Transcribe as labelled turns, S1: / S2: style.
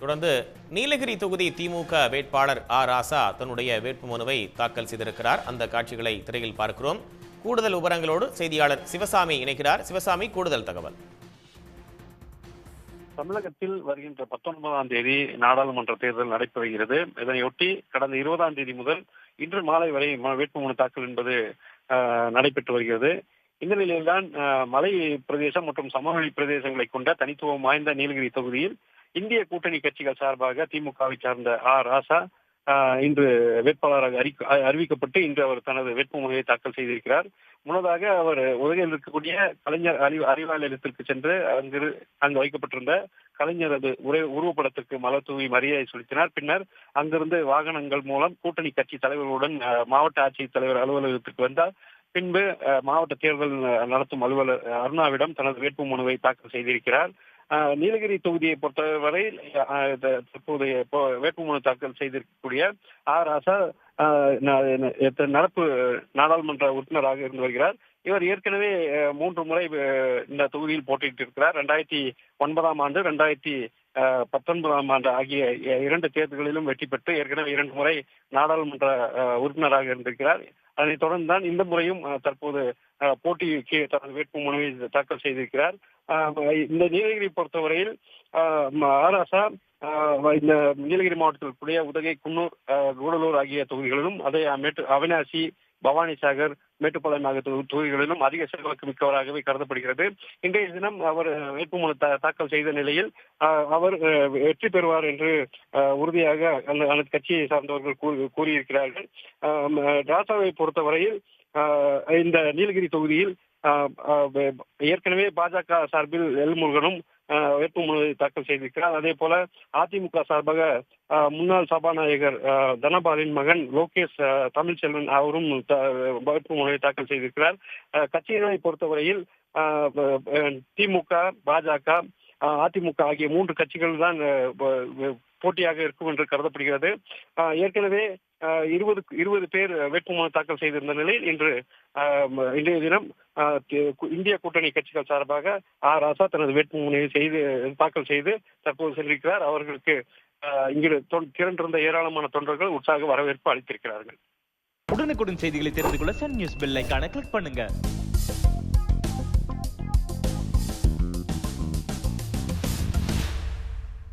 S1: தொடர்ந்து நீலகிரி தொகுதி திமுக வேட்பாளர் ராசா தன்னுடைய வேட்புமனுவை தாக்கல் செய்திருக்கிறார். அந்த காட்சிகளை திரையில் பார்க்கிறோம். கூடுதல் விவரங்களோடு செய்தியாளர் சிவசாமி இணைக்கிறார். சிவசாமி, கூடுதல் தகவல்.
S2: தமிழகத்தில் வருகின்ற 19ஆம் தேதி நாடாளுமன்ற தேர்தல் நடைபெறுகிறது. இதனையொட்டி கடந்த 20ஆம் தேதி முதல் இன்று மாலை வரை வேட்புமனு தாக்கல் என்பது நடைபெற்று வருகிறது. இந்த நிலையில்தான் மலை பிரதேசம் மற்றும் சமவெளி பிரதேசங்களை கொண்ட தனித்துவம் வாய்ந்த நீலகிரி தொகுதியில் இந்திய கூட்டணி கட்சிகள் சார்பாக திமுகவை சார்ந்த ராசா இன்று வேட்பாளராக அறிவிக்கப்பட்டு இன்று அவர் தனது வேட்புமனுவை தாக்கல் செய்திருக்கிறார். முன்னதாக அவர் உதகையில் இருக்கக்கூடிய கலைஞர் அறிவாலயத்திற்கு சென்று அங்கு வைக்கப்பட்டிருந்த கலைஞரது உருவப்படத்திற்கு மலர் தூவி மரியாதை செலுத்தினார். பின்னர் அங்கிருந்து வாகனங்கள் மூலம் கூட்டணி கட்சி தலைவர்களுடன் மாவட்ட ஆட்சித் தலைவர் அலுவலகத்திற்கு வந்தார். பின்பு மாவட்ட தேர்தல் நடத்தும் அலுவலர் அருணாவிடம் தனது வேட்புமனுவை தாக்கல் செய்திருக்கிறார். நீலகிரி தொகுதியை பொறுத்தவரை தற்போதைய வேட்புமனு தாக்கல் செய்திருக்கக்கூடிய ராசா நடப்பு நாடாளுமன்ற உறுப்பினராக இருந்து வருகிறார். இவர் ஏற்கனவே 3 முறை இந்த தொகுதியில் போட்டியிட்டு இருக்கிறார். 2009ஆம் ஆண்டு, 2019ஆம் ஆண்டு ஆகிய 2 தேர்தல்களிலும் வெற்றி பெற்று ஏற்கனவே 2 முறை நாடாளுமன்ற உறுப்பினராக இருந்திருக்கிறார். அதனைத் தொடர்ந்து தான் இந்த முறையும் தற்போது போட்டிக்கு தனது வேட்புமனுவை தாக்கல் செய்திருக்கிறார். இந்த நீலகிரி பொறுத்தவரையில் ராசா இந்த நீலகிரி மாவட்டத்தில் இருக்கக்கூடிய உதகை, குன்னூர், கூடலூர் ஆகிய தொகுதிகளிலும் அவினாசி, பவானிசாகர், மேட்டுப்பாளையம் ஆகிய தொகுதிகளிலும் அதிக செல்வாக்கு மிக்கவராகவே கருதப்படுகிறது. இன்றைய தினம் அவர் வேட்புமனு தாக்கல் செய்த நிலையில் அவர் வெற்றி பெறுவார் என்று உறுதியாக அந்த கட்சியை சார்ந்தவர்கள் கூறியிருக்கிறார்கள். ராசாவை பொறுத்தவரையில் இந்த நீலகிரி தொகுதியில் ஏற்கனவே பாஜக சார்பில் எல்முருகனும் வேட்புமனுவை தாக்கல் செய்திருக்கிறார். அதே போல அதிமுக சார்பாக முன்னாள் சபாநாயகர் தனபாலின் மகன் லோகேஷ் தமிழ்ச்செல்வன் அவரும் வேட்புமனுவை தாக்கல் செய்திருக்கிறார். கட்சிகளை பொறுத்தவரையில் திமுக, பாஜக, அதிமுக ஆகிய 3 கட்சிகள் தான் போட்டியாக இருக்கும் என்று கருதப்படுகிறது. ஏற்கனவே 20 பேர் வேட்புமனு தாக்கல் செய்திருந்த நிலையில் இன்றைய தினம் இந்திய கூட்டணி கட்சிகள் சார்பாக ராசா தனது வேட்புமனுவை தாக்கல் செய்து தற்போது சென்றிருக்கிறார். அவர்களுக்கு இங்கு திரண்டிருந்த ஏராளமான தொண்டர்கள் உற்சாக வரவேற்பு அளித்திருக்கிறார்கள்.
S3: உடனுக்குடன் செய்திகளை தெரிந்து கொள்ள சன் நியூஸ் பெல் ஐகானை கிளிக் பண்ணுங்க.